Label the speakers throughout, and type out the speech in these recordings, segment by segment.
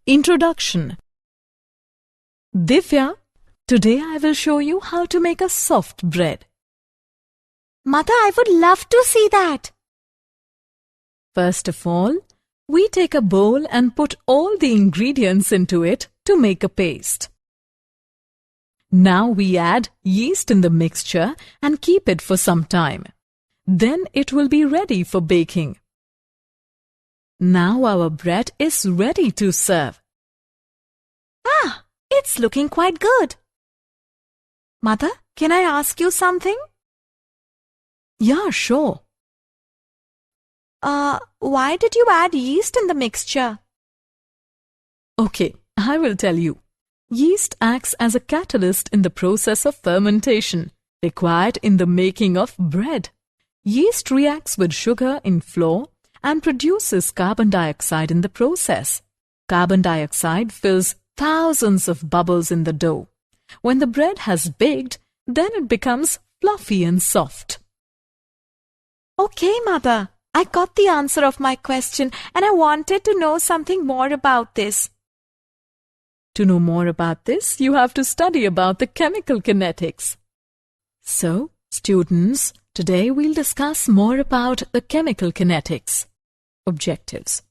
Speaker 1: Introduction. Divya, today I will show you how to make a soft bread.
Speaker 2: Mother, I would love to see that.
Speaker 1: First of all, we take a bowl and put all the ingredients into it to make a paste. Now we add yeast in the mixture and keep it for some time. Then it will be ready for baking. Now our bread is ready to serve.
Speaker 2: Ah, it's looking quite good. Mother, can I ask you something?
Speaker 1: Yeah, sure.
Speaker 2: Why did you add yeast in the mixture?
Speaker 1: Okay, I will tell you. Yeast acts as a catalyst in the process of fermentation required in the making of bread. Yeast reacts with sugar in flour and produces carbon dioxide in the process. Carbon dioxide fills thousands of bubbles in the dough. When the bread has baked, then it becomes fluffy and soft.
Speaker 2: Okay, Mother. I got the answer of my question and I wanted to know something more about this.
Speaker 1: To know more about this, you have to study about the chemical kinetics. So, students, today we'll discuss more about the chemical kinetics. Objectives.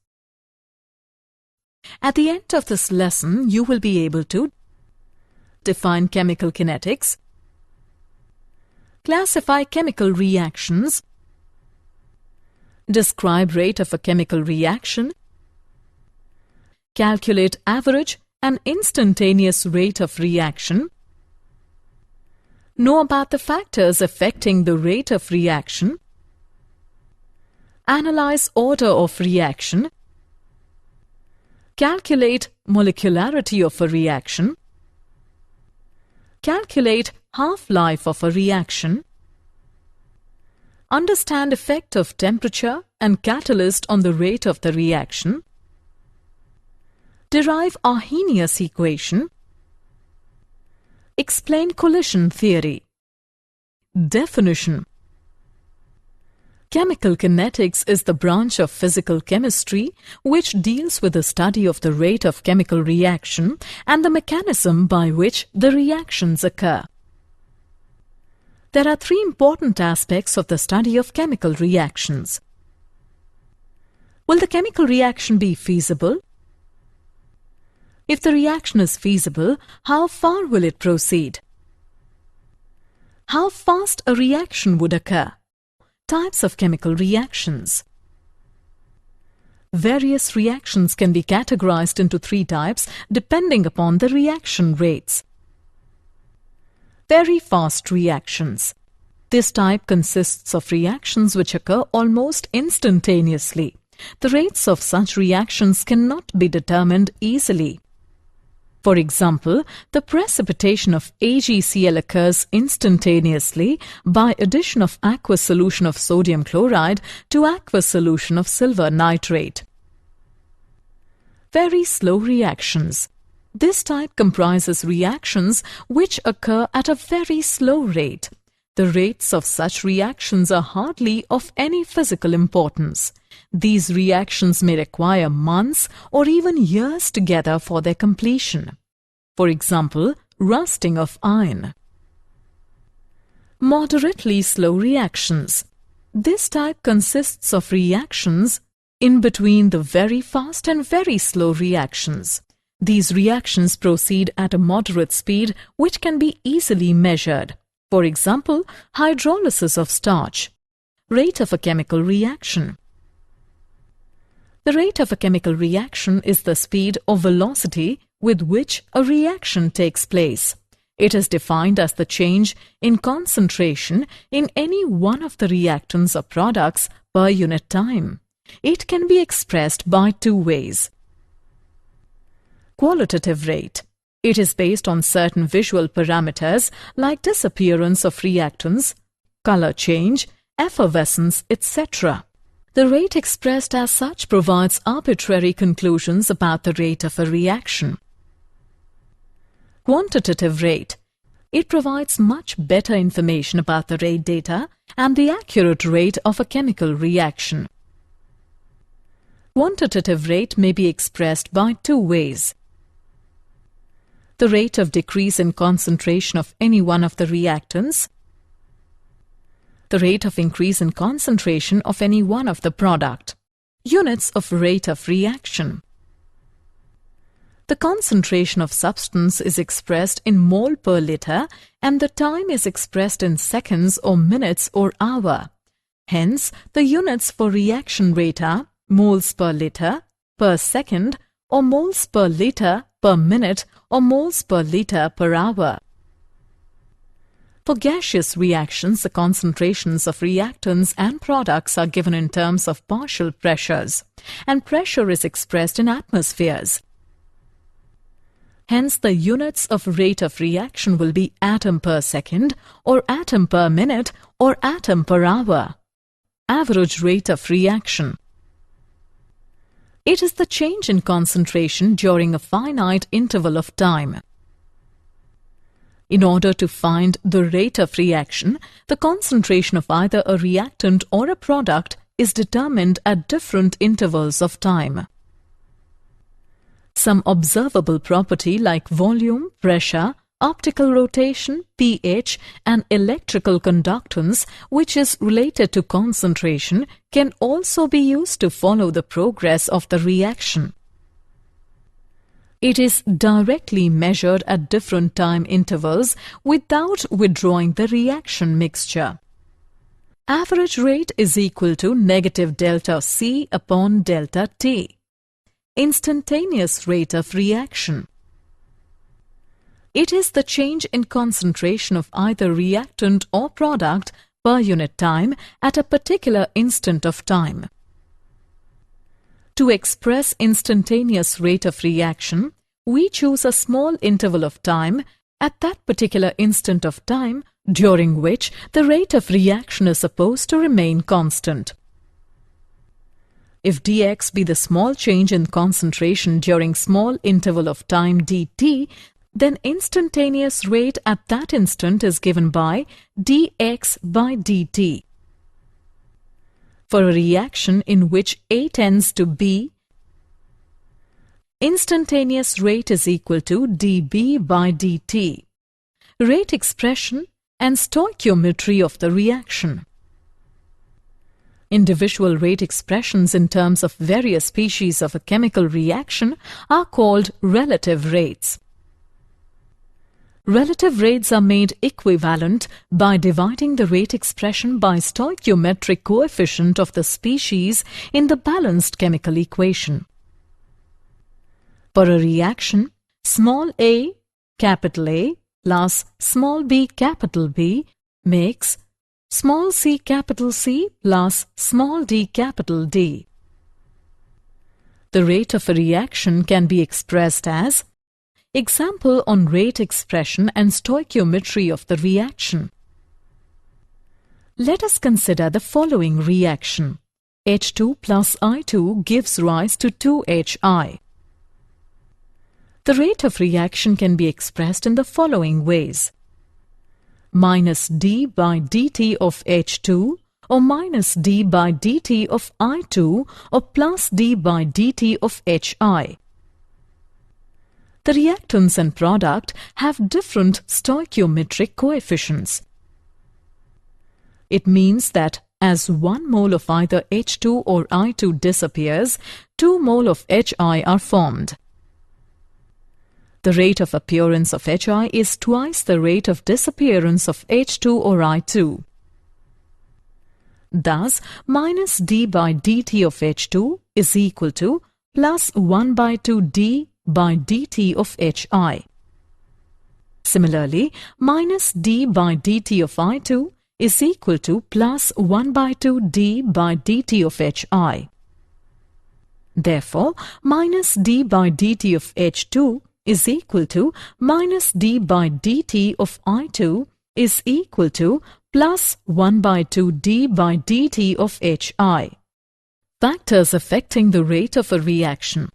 Speaker 1: At the end of this lesson, you will be able to define chemical kinetics, classify chemical reactions, describe rate of a chemical reaction, calculate average and instantaneous rate of reaction, know about the factors affecting the rate of reaction, analyze order of reaction, calculate molecularity of a reaction, calculate half-life of a reaction, understand effect of temperature and catalyst on the rate of the reaction, derive Arrhenius equation, explain collision theory. Definition. Chemical kinetics is the branch of physical chemistry which deals with the study of the rate of chemical reaction and the mechanism by which the reactions occur. There are three important aspects of the study of chemical reactions. Will the chemical reaction be feasible? If the reaction is feasible, how far will it proceed? How fast a reaction would occur? Types of chemical reactions. Various reactions can be categorized into three types depending upon the reaction rates. Very fast reactions. This type consists of reactions which occur almost instantaneously. The rates of such reactions cannot be determined easily. For example, the precipitation of AgCl occurs instantaneously by addition of aqueous solution of sodium chloride to aqueous solution of silver nitrate. Very slow reactions. This type comprises reactions which occur at a very slow rate. The rates of such reactions are hardly of any physical importance. These reactions may require months or even years together for their completion. For example, rusting of iron. Moderately slow reactions. This type consists of reactions in between the very fast and very slow reactions. These reactions proceed at a moderate speed which can be easily measured. For example, hydrolysis of starch. Rate of a chemical reaction. The rate of a chemical reaction is the speed or velocity with which a reaction takes place. It is defined as the change in concentration in any one of the reactants or products per unit time. It can be expressed by two ways. Qualitative rate. It is based on certain visual parameters like disappearance of reactants, color change, effervescence, etc. The rate expressed as such provides arbitrary conclusions about the rate of a reaction. Quantitative rate. It provides much better information about the rate data and the accurate rate of a chemical reaction. quantitative rate may be expressed by two ways. The rate of decrease in concentration of any one of the reactants, the rate of increase in concentration of any one of the product. Units of rate of reaction. The concentration of substance is expressed in mole per liter and the time is expressed in seconds or minutes or hour. Hence, the units for reaction rate are moles per liter, per second, or moles per liter per minute, or moles per liter per hour. For gaseous reactions, the concentrations of reactants and products are given in terms of partial pressures, and pressure is expressed in atmospheres. Hence, the units of rate of reaction will be atom per second, or atom per minute, or atom per hour. Average rate of reaction. It is the change in concentration during a finite interval of time. In order to find the rate of reaction, the concentration of either a reactant or a product is determined at different intervals of time. Some observable property like volume, pressure, optical rotation, pH, and electrical conductance, which is related to concentration, can also be used to follow the progress of the reaction. It is directly measured at different time intervals without withdrawing the reaction mixture. Average rate is equal to negative delta C upon delta T. Instantaneous rate of reaction. It is the change in concentration of either reactant or product per unit time at a particular instant of time. To express instantaneous rate of reaction, we choose a small interval of time at that particular instant of time during which the rate of reaction is supposed to remain constant. If dx be the small change in concentration during small interval of time dt, then instantaneous rate at that instant is given by dx by dt. For a reaction in which A tends to B, instantaneous rate is equal to dB by dt. Rate expression and stoichiometry of the reaction. Individual rate expressions in terms of various species of a chemical reaction are called relative rates. Relative rates are made equivalent by dividing the rate expression by stoichiometric coefficient of the species in the balanced chemical equation. For a reaction, small a, capital A, plus small b, capital B, makes small c, capital C, plus small d, capital D. The rate of a reaction can be expressed as example on rate expression and stoichiometry of the reaction. Let us consider the following reaction. H2 plus I2 gives rise to 2HI. The rate of reaction can be expressed in the following ways. Minus d by dt of H2 or minus d by dt of I2 or plus d by dt of HI. The reactants and product have different stoichiometric coefficients. It means that as 1 mole of either H2 or I2 disappears, 2 mole of HI are formed. The rate of appearance of HI is twice the rate of disappearance of H2 or I2. Thus, minus d by dt of H2 is equal to plus 1 by 2 d by dt of HI. Similarly, minus d by dt of I2 is equal to plus 1 by 2 d by dt of HI. Therefore, minus d by dt of H2 is equal to minus d by dt of I2 is equal to plus 1 by 2 d by dt of HI. Factors affecting the rate of a reaction.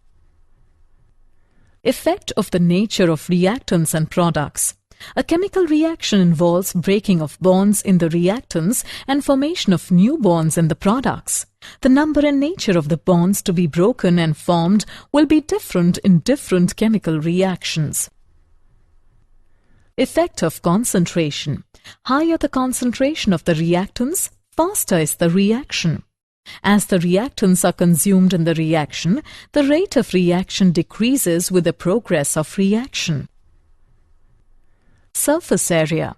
Speaker 1: Effect of the nature of reactants and products. A chemical reaction involves breaking of bonds in the reactants and formation of new bonds in the products. The number and nature of the bonds to be broken and formed will be different in different chemical reactions. Effect of concentration. Higher the concentration of the reactants, faster is the reaction. As the reactants are consumed in the reaction, the rate of reaction decreases with the progress of reaction. Surface area.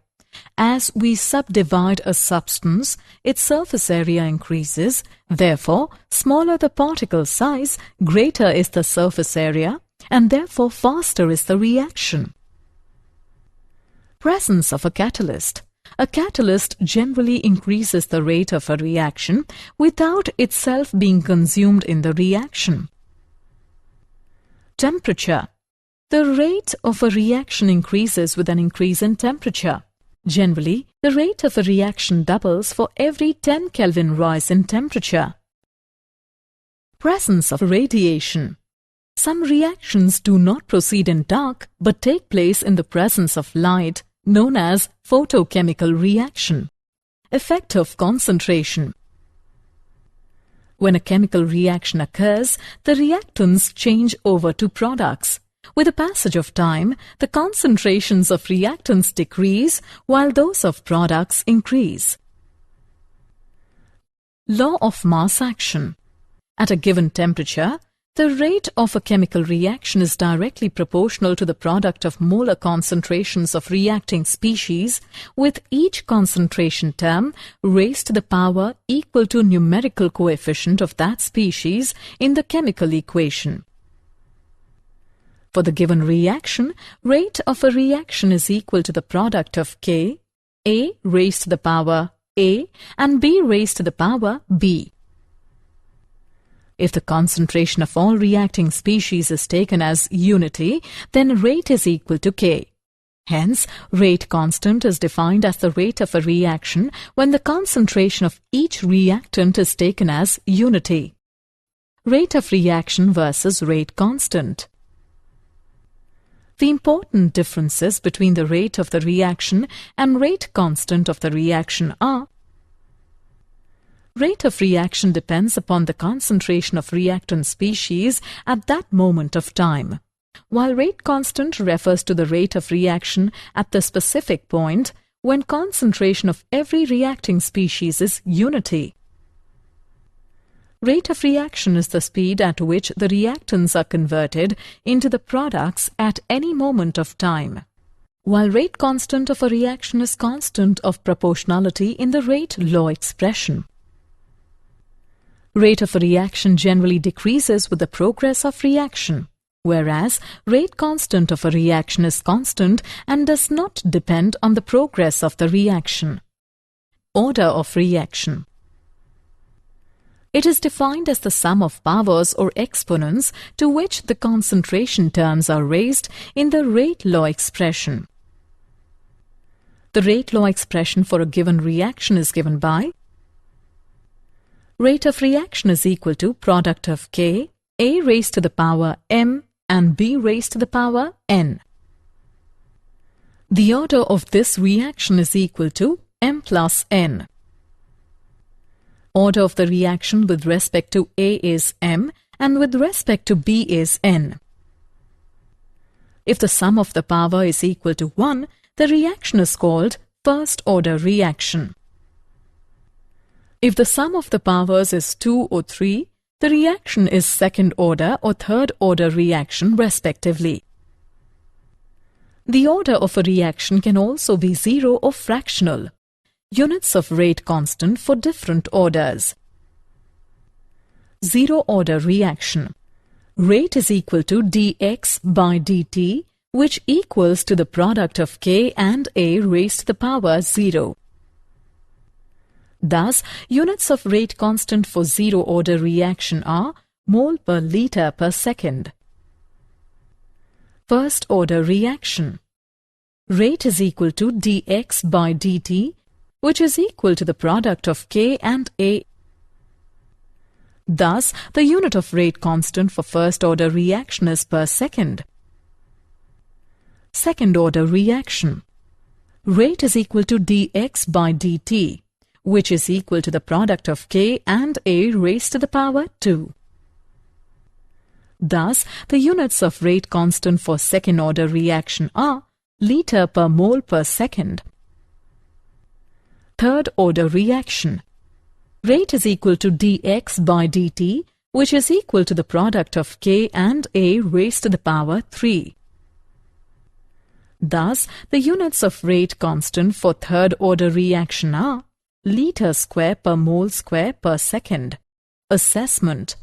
Speaker 1: As we subdivide a substance, its surface area increases. Therefore, smaller the particle size, greater is the surface area, and therefore faster is the reaction. Presence of a catalyst. A catalyst generally increases the rate of a reaction without itself being consumed in the reaction. Temperature. The rate of a reaction increases with an increase in temperature. Generally, the rate of a reaction doubles for every 10 Kelvin rise in temperature. Presence of radiation. Some reactions do not proceed in dark but take place in the presence of light, known as photochemical reaction. Effect of concentration. When a chemical reaction occurs, the reactants change over to products. With the passage of time, the concentrations of reactants decrease while those of products increase. Law of mass action. At a given temperature, the rate of a chemical reaction is directly proportional to the product of molar concentrations of reacting species, with each concentration term raised to the power equal to numerical coefficient of that species in the chemical equation. For the given reaction, rate of a reaction is equal to the product of K, A raised to the power A, and B raised to the power B. If the concentration of all reacting species is taken as unity, then rate is equal to K. Hence, rate constant is defined as the rate of a reaction when the concentration of each reactant is taken as unity. Rate of reaction versus rate constant. The important differences between the rate of the reaction and rate constant of the reaction are: rate of reaction depends upon the concentration of reactant species at that moment of time, while rate constant refers to the rate of reaction at the specific point when concentration of every reacting species is unity. Rate of reaction is the speed at which the reactants are converted into the products at any moment of time, while rate constant of a reaction is constant of proportionality in the rate law expression. Rate of a reaction generally decreases with the progress of reaction, whereas rate constant of a reaction is constant and does not depend on the progress of the reaction. Order of reaction. It is defined as the sum of powers or exponents to which the concentration terms are raised in the rate law expression. The rate law expression for a given reaction is given by: rate of reaction is equal to product of K, A raised to the power M and B raised to the power N. The order of this reaction is equal to M plus N. Order of the reaction with respect to A is M and with respect to B is N. If the sum of the power is equal to 1, the reaction is called first order reaction. If the sum of the powers is 2 or 3, the reaction is second order or third order reaction respectively. The order of a reaction can also be 0 or fractional. Units of rate constant for different orders. Zero order reaction. Rate is equal to dx by dt, which equals to the product of K and A raised to the power 0. Thus, units of rate constant for zero order reaction are mole per liter per second. First order reaction. Rate is equal to dx by dt, which is equal to the product of K and A. Thus, the unit of rate constant for first order reaction is per second. Second order reaction. rate is equal to dx by dt, which is equal to the product of k and a raised to the power 2. Thus, the units of rate constant for second-order reaction are liter per mole per second. Third-order reaction. Rate is equal to dx by dt, which is equal to the product of k and a raised to the power 3. Thus, the units of rate constant for third-order reaction are liter square per mole square per second. Assessment.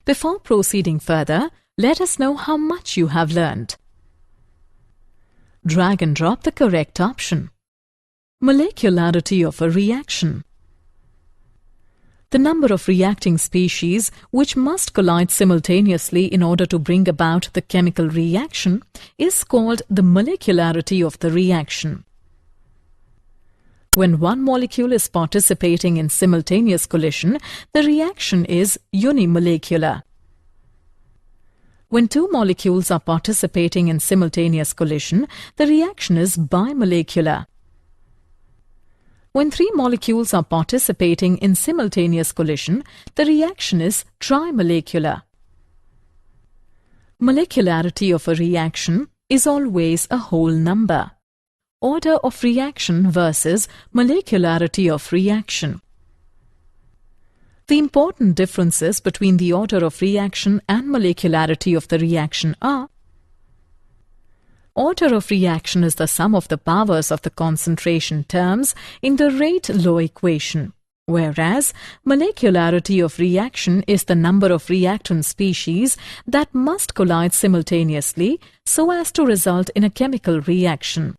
Speaker 1: Before proceeding further, let us know how much you have learned. Drag and drop the correct option. Molecularity of a reaction. The number of reacting species which must collide simultaneously in order to bring about the chemical reaction is called the molecularity of the reaction. When one molecule is participating in simultaneous collision, the reaction is unimolecular. When two molecules are participating in simultaneous collision, the reaction is bimolecular. When three molecules are participating in simultaneous collision, the reaction is trimolecular. Molecularity of a reaction is always a whole number. Order of reaction versus molecularity of reaction. The important differences between the order of reaction and molecularity of the reaction are: order of reaction is the sum of the powers of the concentration terms in the rate law equation, whereas molecularity of reaction is the number of reactant species that must collide simultaneously so as to result in a chemical reaction.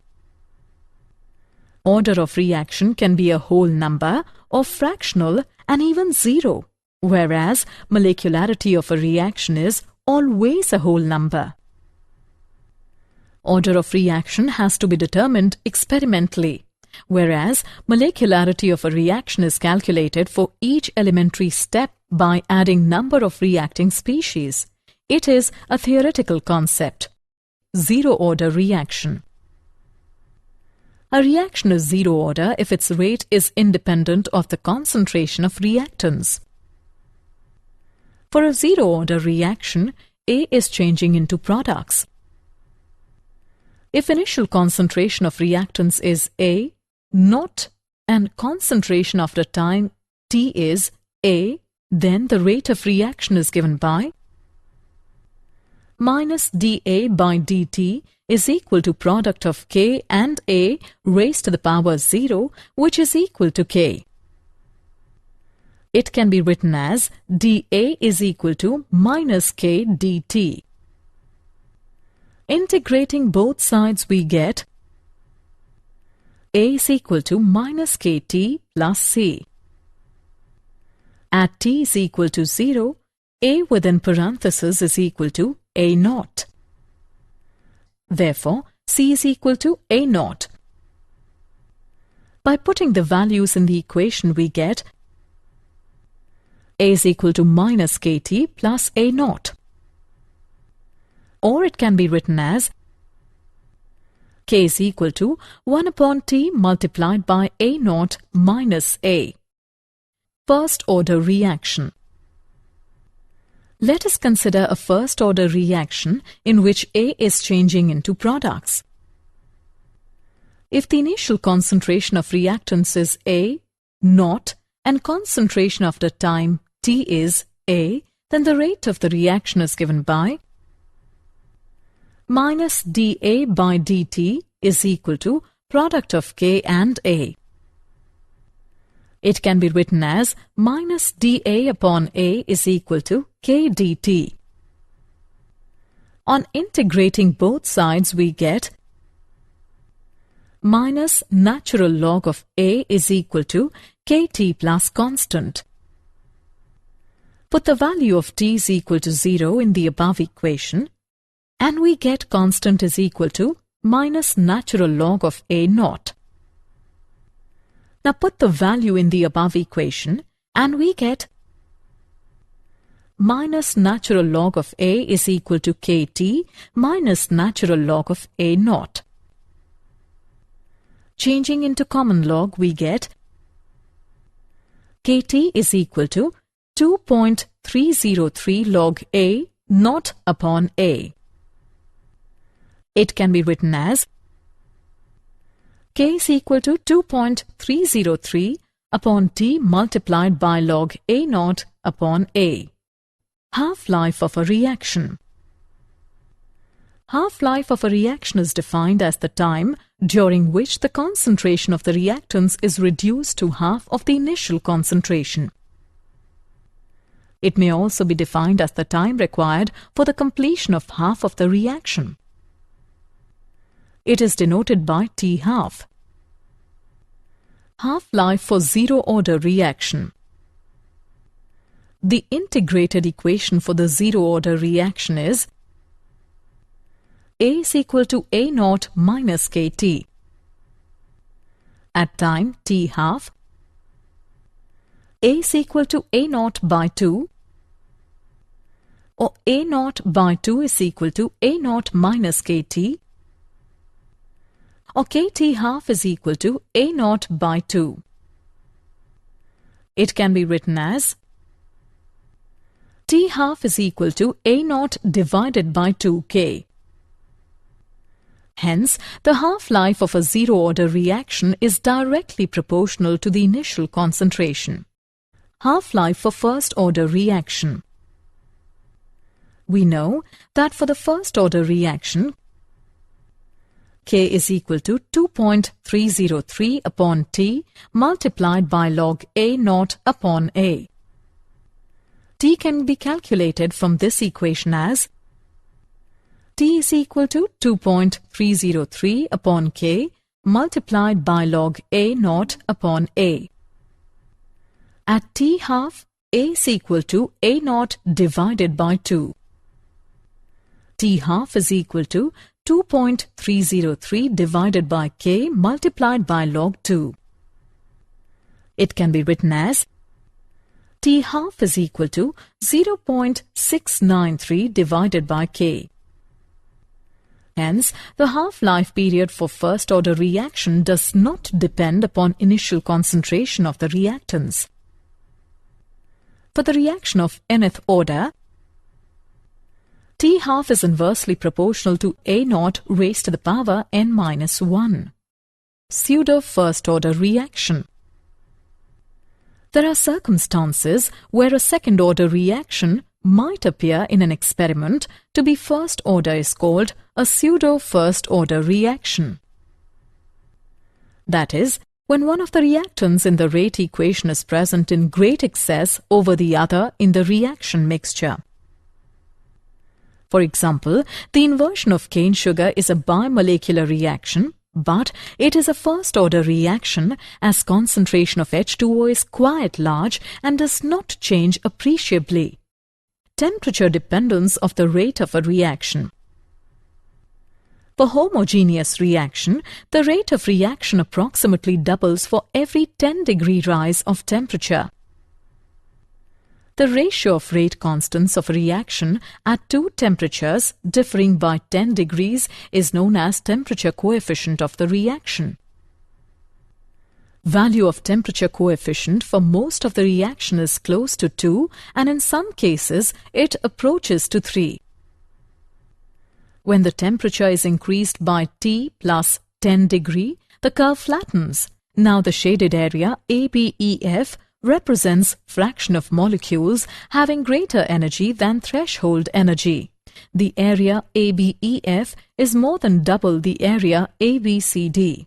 Speaker 1: Order of reaction can be a whole number or fractional and even zero, whereas molecularity of a reaction is always a whole number. Order of reaction has to be determined experimentally, whereas molecularity of a reaction is calculated for each elementary step by adding number of reacting species. It is a theoretical concept. Zero-order reaction. A reaction is zero-order if its rate is independent of the concentration of reactants. For a zero-order reaction, A is changing into products. If initial concentration of reactants is A, naught, and concentration after time T is A, then the rate of reaction is given by minus dA by dt is equal to product of K and A raised to the power 0, which is equal to K. It can be written as dA is equal to minus K dt. Integrating both sides, we get A is equal to minus KT plus C. At T is equal to 0, A within parenthesis is equal to A naught. Therefore, C is equal to A naught. By putting the values in the equation, we get A is equal to minus KT plus A naught. Or it can be written as K is equal to 1 upon T multiplied by A naught minus A. First-order reaction. Let us consider a first-order reaction in which A is changing into products. If the initial concentration of reactants is A, naught, and concentration after time T is A, then the rate of the reaction is given by minus dA by dt is equal to product of K and A. It can be written as minus dA upon A is equal to K dt. On integrating both sides, we get minus natural log of A is equal to Kt plus constant. Put the value of T is equal to 0 in the above equation, and we get constant is equal to minus natural log of A naught. Now put the value in the above equation and we get minus natural log of A is equal to Kt minus natural log of A naught. changing into common log, we get Kt is equal to 2.303 log A naught upon A. It can be written as K is equal to 2.303 upon T multiplied by log A naught upon A. Half-life of a reaction. Half-life of a reaction is defined as the time during which the concentration of the reactants is reduced to half of the initial concentration. It may also be defined as the time required for the completion of half of the reaction. It is denoted by T half. Half-life for zero-order reaction. The integrated equation for the zero-order reaction is A is equal to A naught minus Kt. At time T half, A is equal to A naught by 2, or A naught by 2 is equal to A naught minus Kt, or Kt half is equal to A naught by 2. It can be written as T half is equal to A naught divided by 2K. Hence, the half-life of a zero-order reaction is directly proportional to the initial concentration. Half-life for first-order reaction. We know that for the first-order reaction, K is equal to 2.303 upon T multiplied by log A naught upon A. T can be calculated from this equation as T is equal to 2.303 upon K multiplied by log A naught upon A. At T half, A is equal to A naught divided by 2. T half is equal to 2.303 divided by K multiplied by log 2. It can be written as T half is equal to 0.693 divided by K. Hence, the half-life period for first-order reaction does not depend upon initial concentration of the reactants. For the reaction of nth order, T half is inversely proportional to A naught raised to the power n minus 1. Pseudo first-order reaction. There are circumstances where a second-order reaction might appear in an experiment to be first order is called a pseudo first order reaction. That is, when one of the reactants in the rate equation is present in great excess over the other in the reaction mixture. For example, the inversion of cane sugar is a bimolecular reaction, but it is a first order reaction as concentration of H2O is quite large and does not change appreciably. Temperature dependence of the rate of a reaction. For homogeneous reaction, the rate of reaction approximately doubles for every 10-degree rise of temperature. The ratio of rate constants of a reaction at two temperatures differing by 10 degrees is known as temperature coefficient of the reaction. Value of temperature coefficient for most of the reaction is close to 2 and in some cases it approaches to 3. When the temperature is increased by T plus 10 degree, the curve flattens. Now the shaded area ABEF represents fraction of molecules having greater energy than threshold energy. The area ABEF is more than double the area ABCD.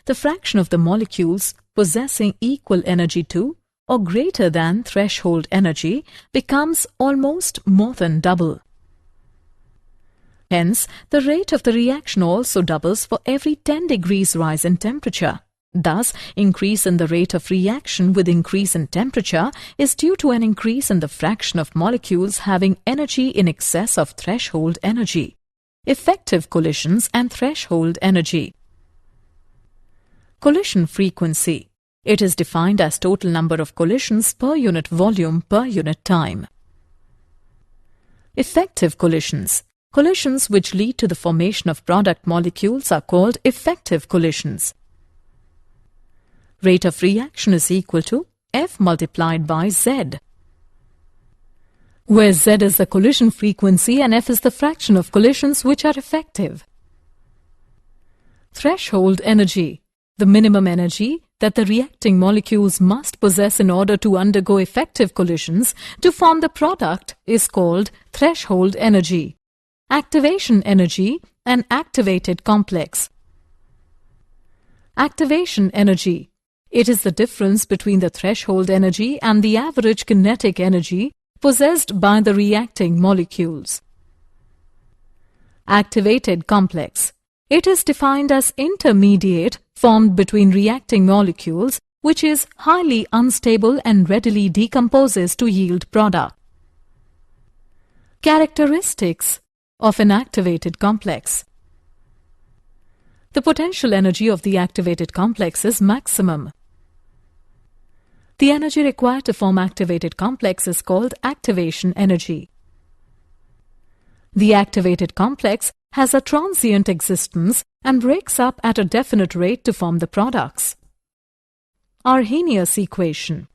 Speaker 1: The fraction of the molecules possessing equal energy to or greater than threshold energy becomes almost more than double. Hence, the rate of the reaction also doubles for every 10 degrees rise in temperature. Thus, increase in the rate of reaction with increase in temperature is due to an increase in the fraction of molecules having energy in excess of threshold energy. Effective collisions and threshold energy. Collision frequency. It is defined as total number of collisions per unit volume per unit time. Effective collisions. Collisions which lead to the formation of product molecules are called effective collisions. Rate of reaction is equal to F multiplied by Z, where Z is the collision frequency and F is the fraction of collisions which are effective. Threshold energy, the minimum energy that the reacting molecules must possess in order to undergo effective collisions to form the product, is called threshold energy. Activation energy and activated complex. Activation energy. It is the difference between the threshold energy and the average kinetic energy possessed by the reacting molecules. Activated complex. It is defined as intermediate formed between reacting molecules which is highly unstable and readily decomposes to yield product. Characteristics of an activated complex. The potential energy of the activated complex is maximum. The energy required to form activated complex is called activation energy. The activated complex has a transient existence and breaks up at a definite rate to form the products. Arrhenius equation.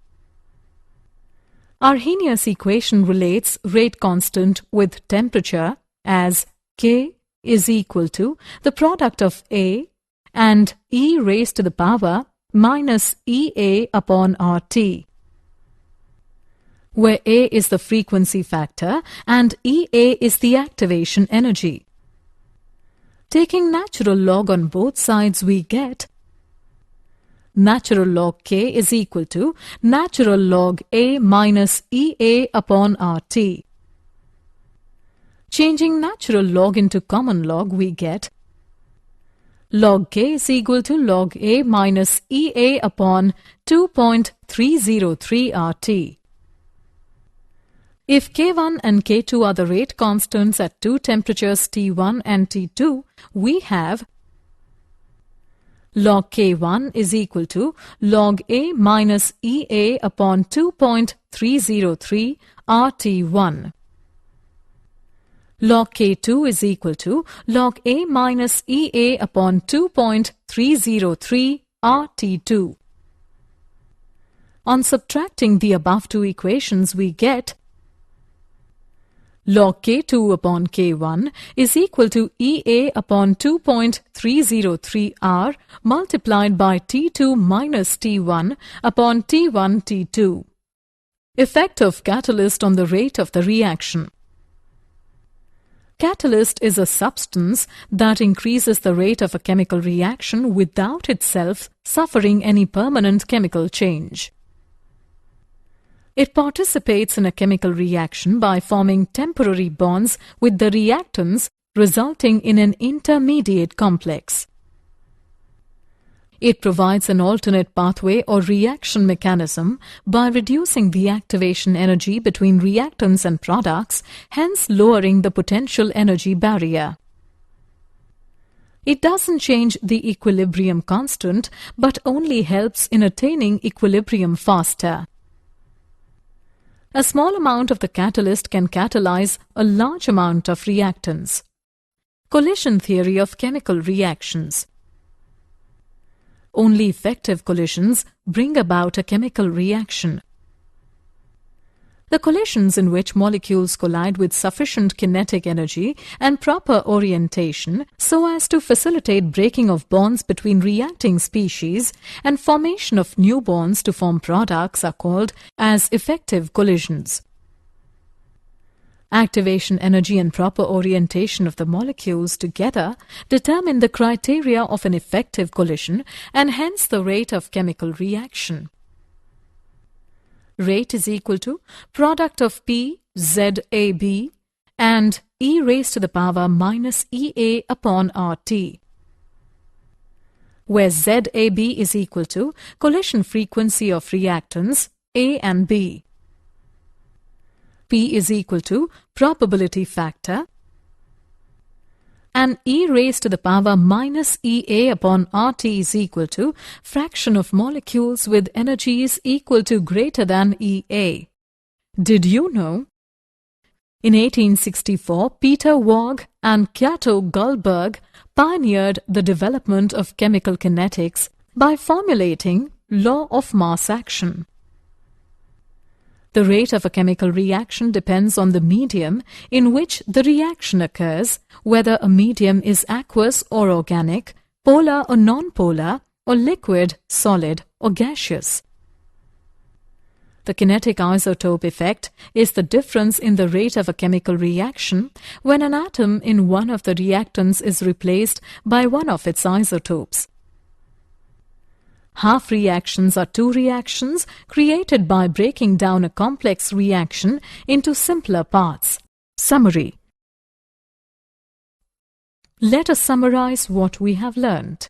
Speaker 1: Arrhenius equation relates rate constant with temperature as K is equal to the product of A and e raised to the power minus EA upon RT, where A is the frequency factor and EA is the activation energy. Taking natural log on both sides, we get natural log K is equal to natural log A minus EA upon RT. Changing natural log into common log, we get log K is equal to log A minus EA upon 2.303 RT. If K1 and K2 are the rate constants at two temperatures T1 and T2, we have log K1 is equal to log A minus EA upon 2.303 RT1. Log K2 is equal to log A minus EA upon 2.303 RT2. On subtracting the above two equations, we get log K2 upon K1 is equal to EA upon 2.303 R multiplied by T2 minus T1 upon T1 T2. Effect of catalyst on the rate of the reaction. Catalyst is a substance that increases the rate of a chemical reaction without itself suffering any permanent chemical change. It participates in a chemical reaction by forming temporary bonds with the reactants, resulting in an intermediate complex. It provides an alternate pathway or reaction mechanism by reducing the activation energy between reactants and products, hence lowering the potential energy barrier. It doesn't change the equilibrium constant, but only helps in attaining equilibrium faster. A small amount of the catalyst can catalyze a large amount of reactants. Collision theory of chemical reactions. Only effective collisions bring about a chemical reaction. The collisions in which molecules collide with sufficient kinetic energy and proper orientation so as to facilitate breaking of bonds between reacting species and formation of new bonds to form products are called as effective collisions. Activation energy and proper orientation of the molecules together determine the criteria of an effective collision and hence the rate of chemical reaction. Rate is equal to product of P, ZAB and e raised to the power minus EA upon RT, where ZAB is equal to collision frequency of reactants A and B. P is equal to probability factor and e raised to the power minus EA upon RT is equal to fraction of molecules with energies equal to greater than EA. Did you know? In 1864, Peter Waugh and Cato Gullberg pioneered the development of chemical kinetics by formulating law of mass action. The rate of a chemical reaction depends on the medium in which the reaction occurs, whether a medium is aqueous or organic, polar or non-polar, or liquid, solid, or gaseous. The kinetic isotope effect is the difference in the rate of a chemical reaction when an atom in one of the reactants is replaced by one of its isotopes. Half reactions are two reactions created by breaking down a complex reaction into simpler parts. Summary. Let us summarize what we have learned.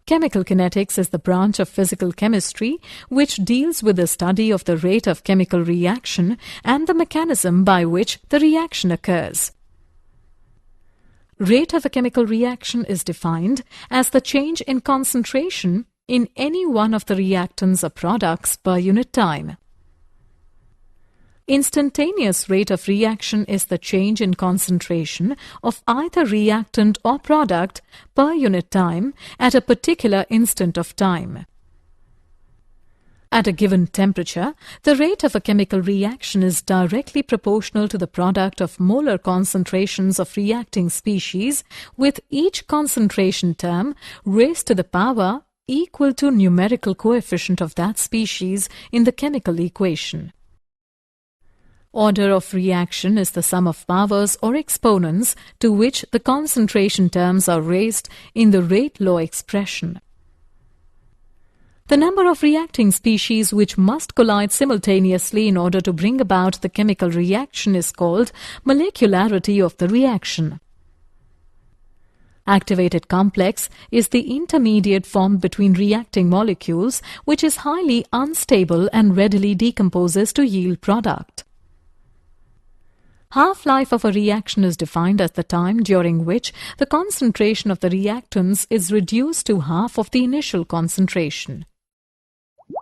Speaker 1: Chemical kinetics is the branch of physical chemistry which deals with the study of the rate of chemical reaction and the mechanism by which the reaction occurs. Rate of a chemical reaction is defined as the change in concentration in any one of the reactants or products per unit time. Instantaneous rate of reaction is the change in concentration of either reactant or product per unit time at a particular instant of time. At a given temperature, the rate of a chemical reaction is directly proportional to the product of molar concentrations of reacting species, with each concentration term raised to the power equal to numerical coefficient of that species in the chemical equation. Order of reaction is the sum of powers or exponents to which the concentration terms are raised in the rate law expression. The number of reacting species which must collide simultaneously in order to bring about the chemical reaction is called molecularity of the reaction. Activated complex is the intermediate formed between reacting molecules which is highly unstable and readily decomposes to yield product. Half-life of a reaction is defined as the time during which the concentration of the reactants is reduced to half of the initial concentration.